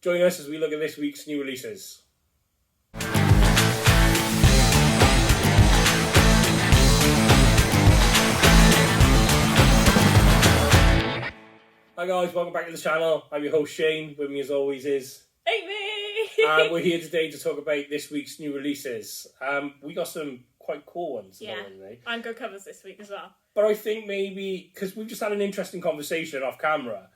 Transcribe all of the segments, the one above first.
Join us as we look at this week's new releases. Hi guys, welcome back to the channel. I'm your host Shane. With me as always is Amy. and we're here today to talk about this week's new releases. We got some quite cool ones. Yeah, today. and good covers this week as well. But I think maybe, because we've just had an interesting conversation off camera,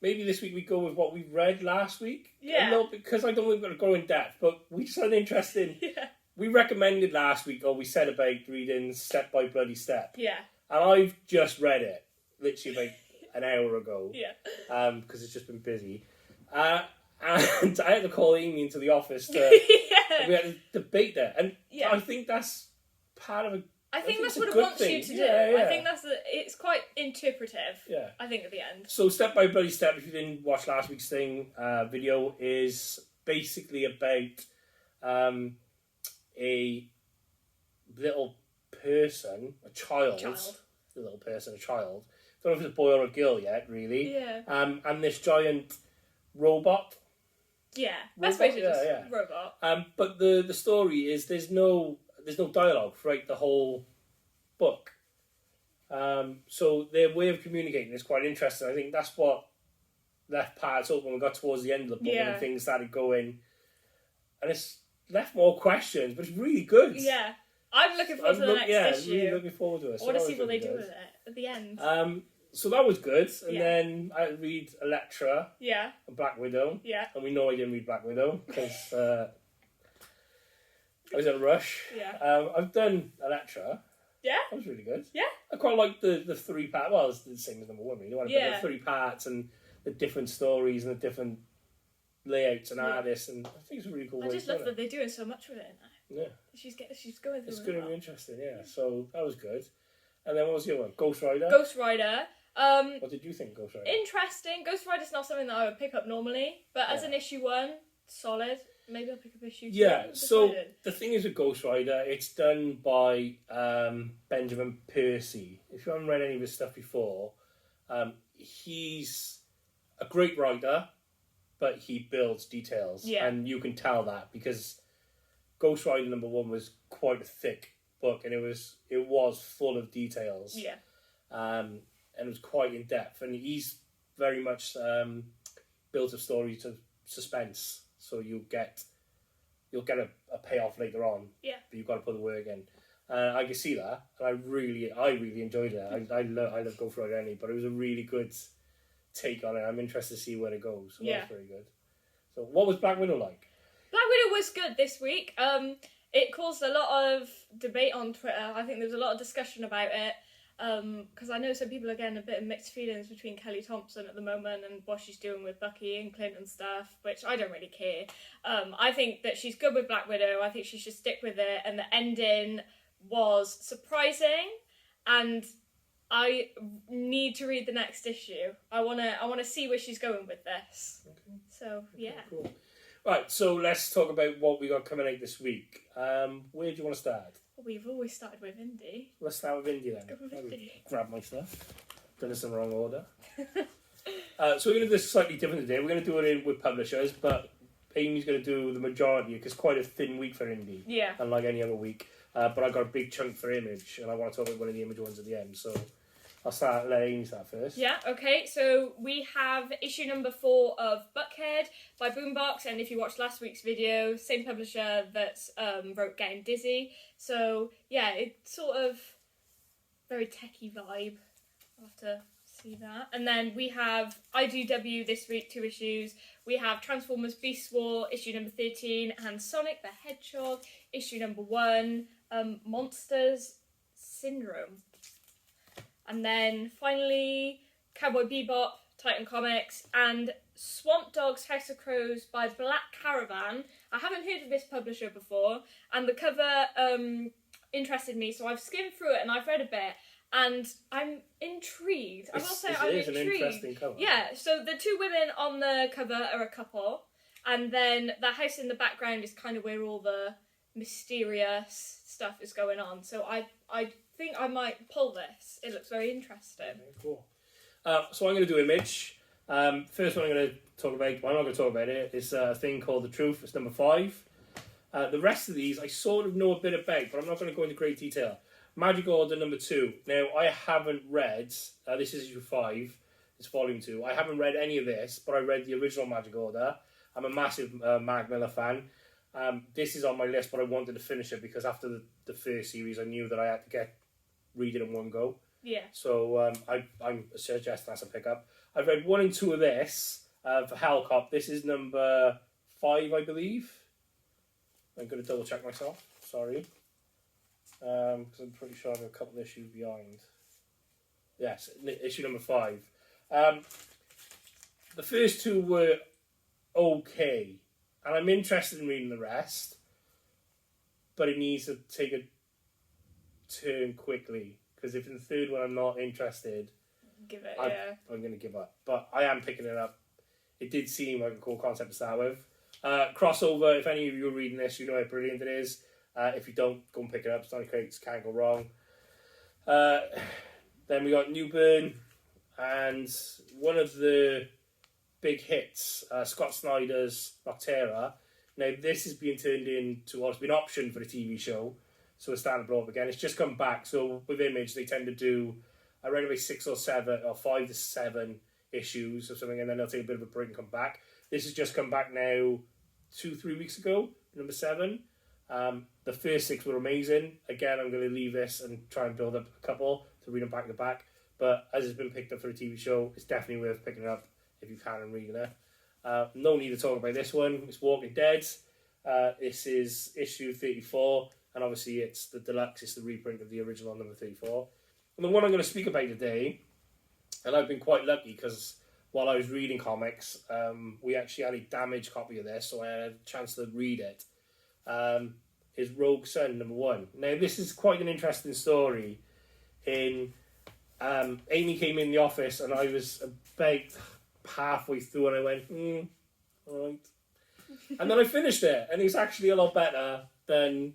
maybe this week we go with what we read last week. Yeah. No, because I don't think we're going to go in depth, but we just had an interesting... Yeah. We recommended last week, or we said about reading Step by Bloody Step. Yeah. And I've just read it, literally about an hour ago. Yeah. Because it's just been busy. And I had to call Amy into the office to... Yeah. We had to debate that. And Yeah. I think that's part of a... I think that's it's a what it good wants thing. you to do. Yeah. I think it's quite interpretive. Yeah. I think at the end. So Step by Bloody Step, if you didn't watch last week's video, is basically about a little person, a child. A little person, a child. Don't know if it's a boy or a girl yet, really. Yeah. And this giant robot. Yeah. Best way to Robot? just Yeah. robot. But the story is there's no dialogue throughout the whole book. So their way of communicating is quite interesting. I think that's what left parts open when we got towards the end of the book and things started going. And it's left more questions, but it's really good. Yeah. I'm looking forward to the next issue. Really looking forward to it. I want to see what they do with it at the end. So that was good. And then I read Elektra Yeah. and Black Widow. Yeah. And we know I didn't read Black Widow because I was in a rush. Yeah. I've done Elektra. Yeah. That was really good. Yeah. I quite like the three parts. Well, it's the same as number one, really. Yeah. The three parts and the different stories and the different layouts and artists, and I think it's a really cool way. I just love that they're doing so much with it now. Yeah. She's going through It's it going to well. be interesting, yeah. So that was good. And then what was the other one? Ghost Rider. Ghost Rider. What did you think, of Ghost Rider? Interesting. Ghost Rider's not something that I would pick up normally, but as an issue one, solid. Maybe I'll pick up issue two. Yeah, so Decided. the thing is with Ghost Rider, it's done by Benjamin Percy. If you haven't read any of his stuff before, he's a great writer, but he builds details. Yeah. And you can tell that because Ghost Rider number one was quite a thick book, and it was full of details. Yeah. And it was quite in depth, and he's very much built a story to suspense. So you'll get a payoff later on. Yeah. But you've got to put the work in. I can see that, and I really enjoyed it. I love Ghost Rider any, but it was a really good take on it. I'm interested to see where it goes. So that's very good. So what was Black Widow like? Black Widow was good this week. It caused a lot of debate on Twitter. I think there was a lot of discussion about it. Because I know some people are getting a bit of mixed feelings between Kelly Thompson at the moment and what she's doing with Bucky and Clint and stuff, which I don't really care. I think that she's good with Black Widow. I think she should stick with it, and the ending was surprising, and I need to read the next issue. I wanna see where she's going with this. Okay. So yeah. Cool. Right, so let's talk about what we got coming out this week. Where do you want to start? We've always started with Indy. Let's start with Indy then. Go with Indy. Grab my stuff. Done this in the wrong order. So we're going to do this slightly different today. We're going to do it with publishers, but Amy's going to do the majority because it's quite a thin week for Indy. Yeah. Unlike any other week. But I got a big chunk for Image, and I want to talk about one of the Image ones at the end. So I'll let Amy start first. Yeah, okay, so we have issue number 4 of Buckhead by Boombox, and if you watched last week's video, same publisher that wrote Getting Dizzy. So, yeah, it's sort of very techie vibe. I'll have to see that. And then we have IDW this week, 2 issues. We have Transformers Beast War, issue number 13, and Sonic the Hedgehog, issue number 1, Monsters Syndrome. And then finally, Cowboy Bebop, Titan Comics, and Swamp Dogs House of Crows by Black Caravan. I haven't heard of this publisher before, and the cover interested me, so I've skimmed through it and I've read a bit, and I'm intrigued. I will say I'm intrigued. It is an interesting cover. Yeah, so the 2 women on the cover are a couple, and then the house in the background is kind of where all the mysterious stuff is going on. So I think I might pull this. It looks very interesting. Okay, cool. So I'm going to do Image. First one I'm going to talk about. Well, I'm not going to talk about it. It's a thing called The Truth. It's number 5. The rest of these I sort of know a bit about, but I'm not going to go into great detail. Magic Order number 2. Now, I haven't read, this is issue 5, it's volume 2. I haven't read any of this, but I read the original Magic Order. I'm a massive Mark Millar fan. This is on my list, but I wanted to finish it because after the first series, I knew that I had to read it in one go. Yeah. So I'm suggesting that's a pickup. I've read 1 and 2 of this for Hellcop. This is number 5, I believe. I'm going to double check myself. Sorry. Because I'm pretty sure I'm a couple of issues behind. Yes, issue number 5. The first 2 were okay. And I'm interested in reading the rest. But it needs to take a turn quickly. Because if in the third one I'm not interested, I'm going to give up. But I am picking it up. It did seem like a cool concept to start with. Crossover, if any of you are reading this, you know how brilliant it is. If you don't, go and pick it up. Sonic Crates can't go wrong. Then we got Newburn. And one of the big hits, Scott Snyder's Noctera. Now, this is being turned into, or it's been optioned for a TV show. So it's starting to blow up again. It's just come back. So with Image, they tend to do, I read about 6 or 7, or 5 to 7 issues or something, and then they'll take a bit of a break and come back. This has just come back now 2-3 weeks ago, number 7. The first 6 were amazing. Again, I'm going to leave this and try and build up a couple to read them back to back. But as it's been picked up for a TV show, it's definitely worth picking it up if you can and reading it. No need to talk about this one. It's Walking Dead. This is issue 34. And obviously it's the deluxe, it's the reprint of the original number 34. And the one I'm going to speak about today, and I've been quite lucky because while I was reading comics, we actually had a damaged copy of this, so I had a chance to read it, is Rogue Sun number 1. Now this is quite an interesting story. Amy came in the office and I was about halfway through and I went, alright. And then I finished it and it's actually a lot better than...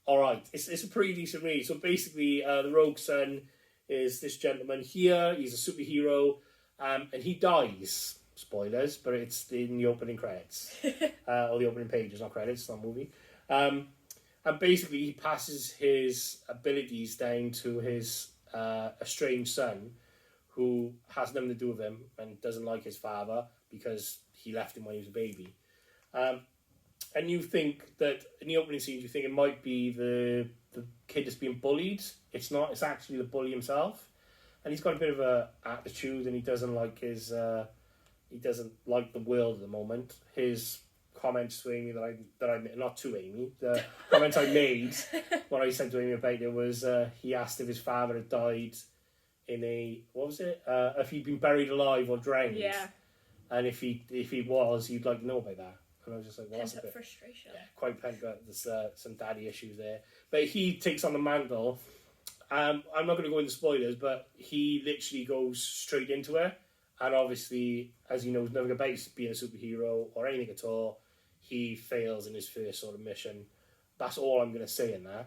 Alright, it's a pretty decent read. So basically, the Rogue Sun is this gentleman here. He's a superhero, and he dies. Spoilers, but it's in the opening credits. Or the opening pages, not credits, it's not a movie. And basically, he passes his abilities down to his estranged son, who has nothing to do with him and doesn't like his father because he left him when he was a baby. And you think that in the opening scenes, you think it might be the kid that's being bullied. It's not. It's actually the bully himself, and he's got a bit of a attitude, and he doesn't like his. He doesn't like the world at the moment. His comments to Amy that I not to Amy. The comments I made when I sent to Amy about it was he asked if his father had died in a if he'd been buried alive or drowned. Yeah. And if he was, you'd like to know about that. And I was just like, well, that's a bit frustration. Yeah, quite pent up. There's some daddy issues there. But he takes on the mantle. I'm not going to go into spoilers, but he literally goes straight into it. And obviously, as he knows nothing about being a superhero or anything at all, he fails in his first sort of mission. That's all I'm going to say in there.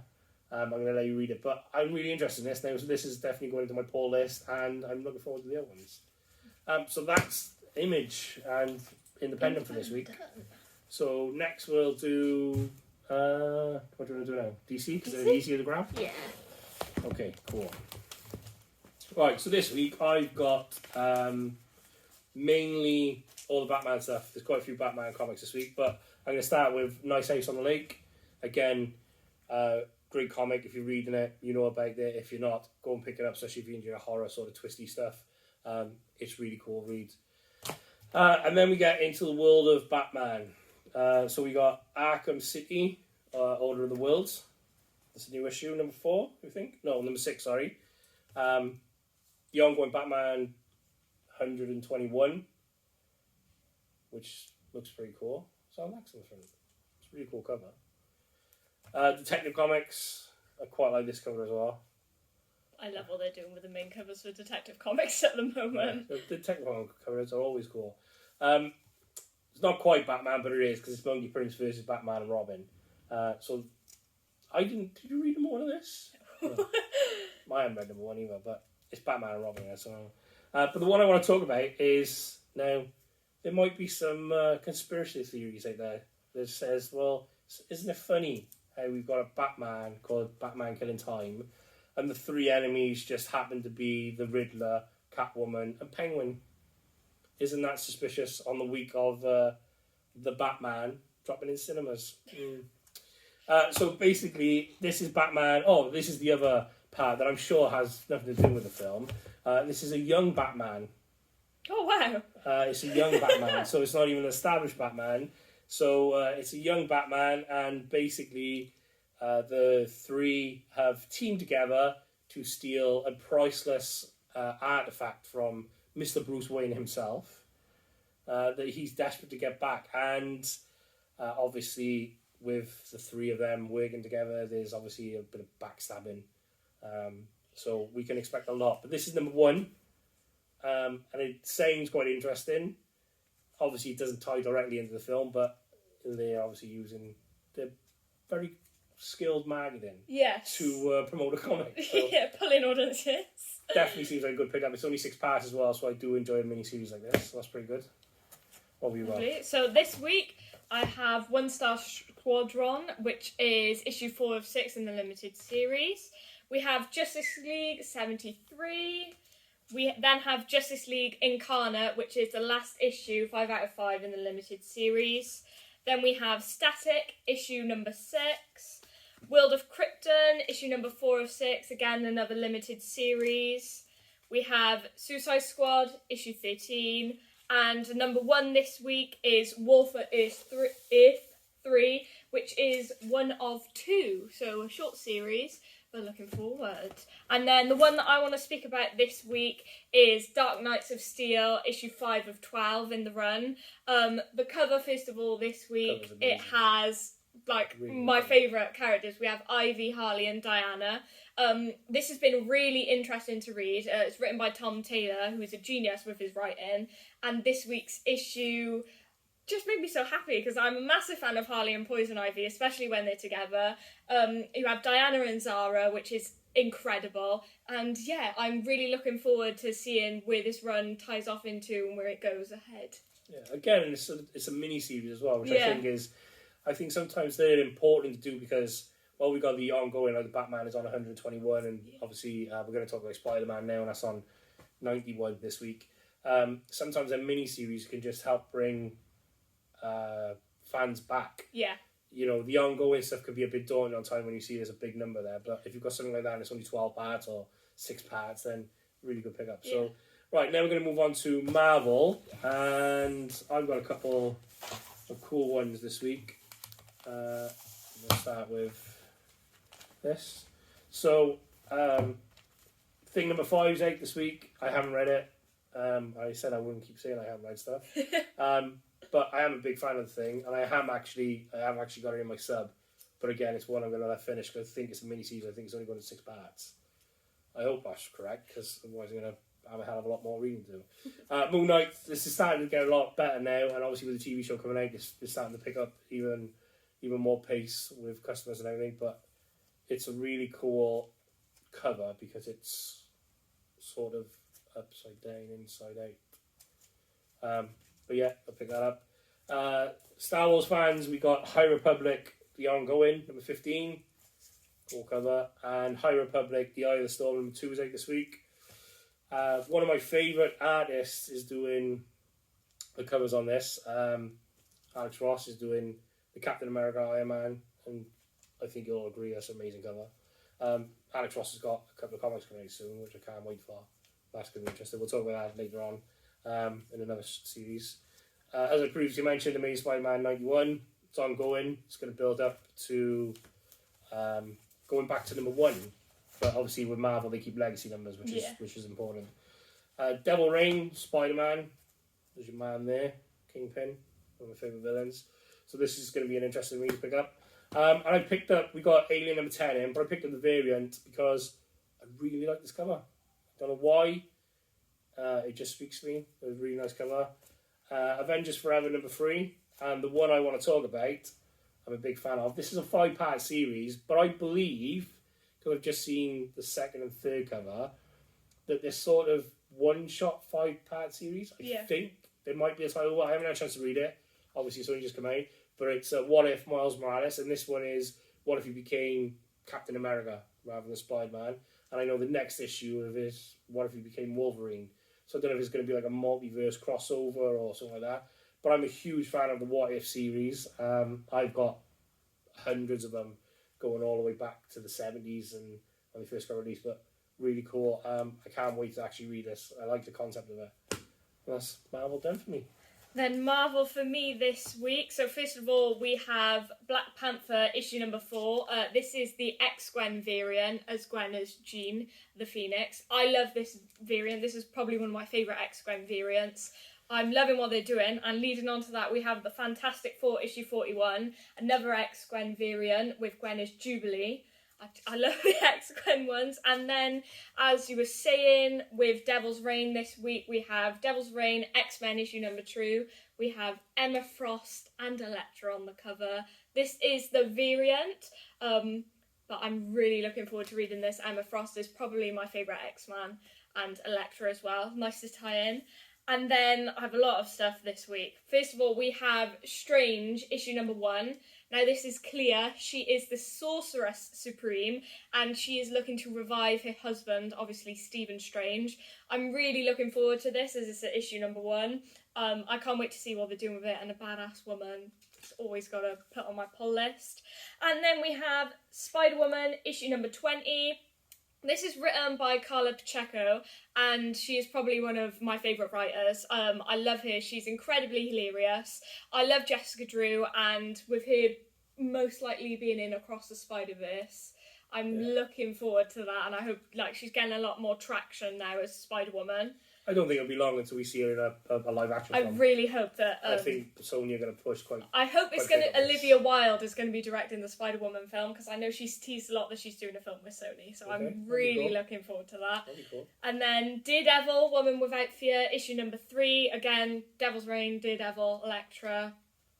I'm going to let you read it. But I'm really interested in this now, so this is definitely going into my pull list, and I'm looking forward to the other ones. So that's Image and Independent for this week. So next we'll do, what do you want to do now? DC? Because they're easier to grab? Yeah. Okay, cool. Right, so this week I've got mainly all the Batman stuff. There's quite a few Batman comics this week, but I'm going to start with Nice House on the Lake. Again, great comic. If you're reading it, you know about it. If you're not, go and pick it up, especially if you enjoy horror sort of twisty stuff. It's really cool read. And then we get into the world of Batman. So we got Arkham City, Order of the Worlds. That's a new issue, number 4, I think. No, number 6, sorry. The ongoing Batman 121, which looks pretty cool. So Max in the front. It's a really cool cover. Detective Comics, I quite like this cover as well. I love what they're doing with the main covers for Detective Comics at the moment. Yeah, the Detective Comics covers are always cool. It's not quite Batman, but it is, because it's Monkey Prince versus Batman and Robin. So, did you read number 1 of this? No. I haven't read number 1 either, but it's Batman and Robin. So, but the one I want to talk about is, now, there might be some conspiracy theories out there that says, well, isn't it funny how we've got a Batman called Batman Killing Time, and the three enemies just happen to be the Riddler, Catwoman, and Penguin? Isn't that suspicious on the week of the Batman dropping in cinemas? So basically, this is Batman. Oh, this is the other part that I'm sure has nothing to do with the film. This is a young Batman. Oh, wow. It's a young Batman, so it's not even an established Batman. So it's a young Batman, and basically the three have teamed together to steal a priceless artifact from Mr. Bruce Wayne himself that he's desperate to get back. And obviously, with the three of them working together, there's obviously a bit of backstabbing. So we can expect a lot. But this is number one, and it sounds quite interesting. Obviously, it doesn't tie directly into the film, but they're obviously using the very skilled marketing to promote a comic. So Yeah, pulling audiences. definitely seems like a good pickup. It's only 6 parts as well, so I do enjoy a mini-series like this. So that's pretty good. What have you got? So this week I have One Star Squadron, which is issue 4 of 6 in the limited series. We have Justice League 73. We then have Justice League Incarnate, which is the last issue, 5 out of 5 in the limited series. Then we have Static, issue number 6. World of Krypton, issue number 4 of 6, again another limited series. We have Suicide Squad, issue 13. And number 1 this week is Wolf at Earth 3, which is one of 2, so a short series. We're looking forward. And then the one that I want to speak about this week is Dark Knights of Steel, issue 5 of 12 in the run. The cover, first of all, this week, it has really my favourite characters. We have Ivy, Harley and Diana. This has been really interesting to read. It's written by Tom Taylor, who is a genius with his writing. And this week's issue just made me so happy because I'm a massive fan of Harley and Poison Ivy, especially when they're together. You have Diana and Zara, which is incredible. And yeah, I'm really looking forward to seeing where this run ties off into and where it goes ahead. Yeah, again, it's a mini-series as well, which I think sometimes they're important to do because, well, we got the ongoing, like the Batman is on 121, and obviously we're going to talk about Spider-Man now, and that's on 91 this week. Sometimes a mini-series can just help bring fans back. Yeah. You know, the ongoing stuff can be a bit daunting on time when you see there's a big number there, but if you've got something like that and it's only 12 parts or 6 parts, then really good pickup. Yeah. So, right, now we're going to move on to Marvel, and I've got a couple of cool ones this week. We'll start with this. So, thing number 5 is out this week. I haven't read it. I said I wouldn't keep saying I haven't read stuff. But I am a big fan of the thing, and I have actually got it in my sub. But again, it's one I'm going to let finish because I think it's a mini-series. I think it's only going to 6 parts. I hope that's correct, because otherwise I'm going to have a hell of a lot more reading to do. Moon Knight, this is starting to get a lot better now, and obviously with the TV show coming out, it's starting to pick up even more pace with customers and everything. But it's a really cool cover because it's sort of upside down, inside out. But yeah, I'll pick that up. Star Wars fans, we got High Republic, The Ongoing, number 15. Cool cover. And High Republic, The Eye of the Storm, number 2 is out this week. One of my favourite artists is doing the covers on this. Alex Ross is doing the Captain America Iron Man, and I think you'll all agree that's an amazing cover. Alex Ross has got a couple of comics coming out soon, which I can't wait for. That's going to be interesting. We'll talk about that later on. In another series. As I previously mentioned, Amazing Spider-Man 91, it's ongoing. It's going to build up to going back to number 1. But obviously with Marvel, they keep legacy numbers, which is important. Devil Reign, Spider-Man, there's your man there, Kingpin, one of my favourite villains. So this is going to be an interesting read to pick up. And we got Alien number 10 in, but I picked up the variant because I really like this cover. I don't know why. It just speaks to me. It was a really nice cover. Avengers Forever number 3, and the one I want to talk about, I'm a big fan of. This is a 5-part series, but I believe, because I've just seen the second and third cover, that this sort of one-shot 5-part series, I think There might be a title. I haven't had a chance to read it. Obviously, it's only just come out. But it's What If Miles Morales, and this one is what if he became Captain America rather than Spider-Man. And I know the next issue of it is what if he became Wolverine. So I don't know if it's going to be like a multiverse crossover or something like that. But I'm a huge fan of the What If series. I've got hundreds of them going all the way back to the 70s and when they first got released. But really cool. I can't wait to actually read this. I like the concept of it. And that's Marvel done for me. Then Marvel for me this week. So first of all, we have Black Panther issue number 4. This is the ex-Gwen variant, as Gwen is Jean the Phoenix. I love this variant. This is probably one of my favourite ex-Gwen variants. I'm loving what they're doing. And leading on to that, we have the Fantastic Four issue 41, another ex-Gwen variant with Gwen as Jubilee. I love the X-Gwen ones. And then, as you were saying, with Devil's Reign this week, we have Devil's Reign, X-Men issue number 2. We have Emma Frost and Elektra on the cover. This is the variant, but I'm really looking forward to reading this. Emma Frost is probably my favourite X-Man, and Elektra as well. Nice to tie in. And then I have a lot of stuff this week. First of all, we have Strange, issue number 1. Now this is Clea. She is the Sorceress Supreme, and she is looking to revive her husband, obviously Stephen Strange. I'm really looking forward to this, as it's at issue number 1. I can't wait to see what they're doing with it, and a badass woman. It's always got to put on my pull list. And then we have Spider-Woman, issue number 20. This is written by Carla Pacheco, and she is probably one of my favourite writers. I love her. She's incredibly hilarious. I love Jessica Drew, and with her most likely being in Across the Spider-Verse, I'm looking forward to that, and I hope she's getting a lot more traction now as Spider-Woman. I don't think it'll be long until we see her in a live action film. I really hope that. I think Sony are going to push quite. I hope it's going to. Olivia Wilde is going to be directing the Spider-Woman film, because I know she's teased a lot that she's doing a film with Sony. So I'm really looking forward to that. That'd be cool. And then Daredevil, Woman Without Fear, issue number 3. Again, Devil's Reign, Daredevil, Elektra.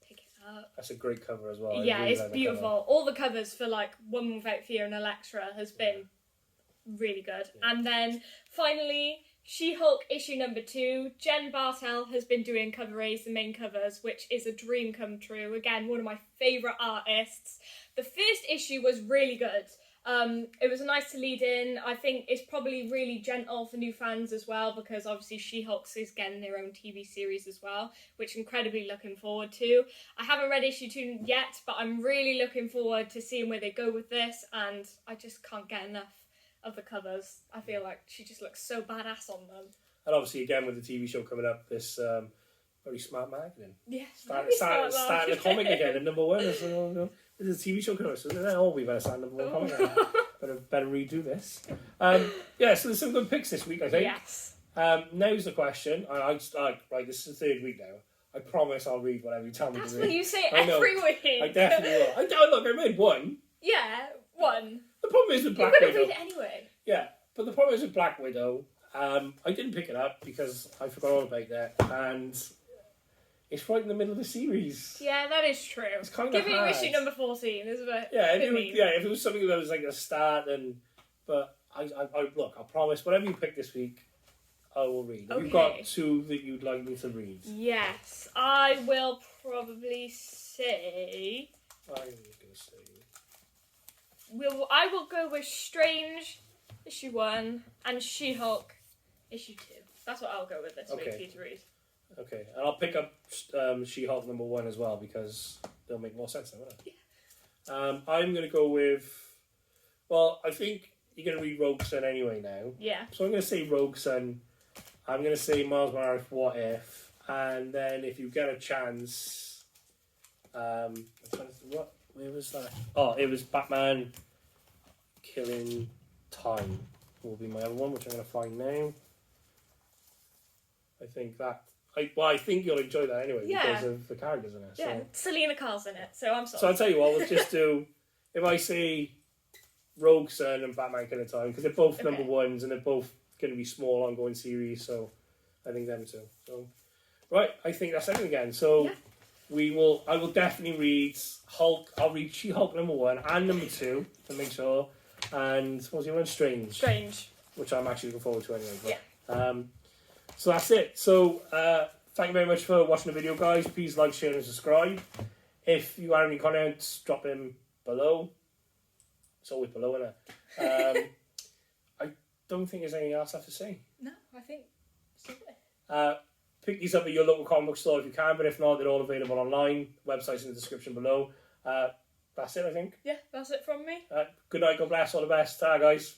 Pick it up. That's a great cover as well. Yeah, it's beautiful. All the covers for Woman Without Fear and Elektra has been really good. Yeah. And then finally, She-Hulk issue number 2. Jen Bartel has been doing Cover A's, the main covers, which is a dream come true. Again, one of my favourite artists. The first issue was really good. It was nice to lead in. I think it's probably really gentle for new fans as well, because obviously She-Hulk is getting their own TV series as well, which I'm incredibly looking forward to. I haven't read issue 2 yet, but I'm really looking forward to seeing where they go with this, and I just can't get enough of the covers. I feel like she just looks so badass on them. And obviously, again, with the TV show coming up, this very smart marketing. Yeah, starting the comic again at number 1. There's a TV show coming up, so we better start number 1 comic again. better redo this. So there's some good picks this week, I think. Yes. Now's the question. Right, this is the 3rd week now. I promise I'll read whatever you tell me to read. That's what you say every week. I definitely will. I read 1. Yeah, 1. The problem is with Black Widow. You're Widow. going to read it anyway. Yeah, but the problem is with Black Widow, I didn't pick it up because I forgot all about that, and it's right in the middle of the series. Yeah, that is true. It's kind of Give me hard. issue number 14, isn't it? Yeah, if it was something that was like a start, but I look, I promise, whatever you pick this week, I will read. Okay. You've got 2 that you'd like me to read. Yes, I will probably say. I'm going to say. I will go with Strange, issue 1, and She-Hulk, issue 2. That's what I'll go with this week for you to read. Okay, and I'll pick up She-Hulk number 1 as well, because they'll make more sense then, won't they? Yeah. I'm going to go with... Well, I think you're going to read Rogue Sun anyway now. Yeah. So I'm going to say Rogue Sun. I'm going to say Miles Morales What If. And then if you get a chance... Where was that? Oh, it was Batman Killing Time will be my other one, which I'm going to find now. I think that... I think you'll enjoy that anyway, because of the characters in it. Yeah, Selena Carl's in it, so I'm sorry. So I'll tell you what, we'll just do... If I say Rogue Sun and Batman Killing Time, because they're both number 1s and they're both going to be small ongoing series, so I think them too. So, right, I think that's everything again. So... Yeah. I will definitely read Hulk. I'll read She-Hulk number 1 and number 2 to make sure. And what was the other one? Strange. Which I'm actually looking forward to anyway. But, so that's it. So thank you very much for watching the video, guys. Please like, share, and subscribe. If you have any comments, drop them below. It's always below, isn't it? I don't think there's anything else I have to say. No, I think it's lovely. Pick these up at your local comic book store if you can, but if not, they're all available online. Website's in the description below. That's it, I think. Yeah, that's it from me. Good night, God bless, all the best. Ta, guys.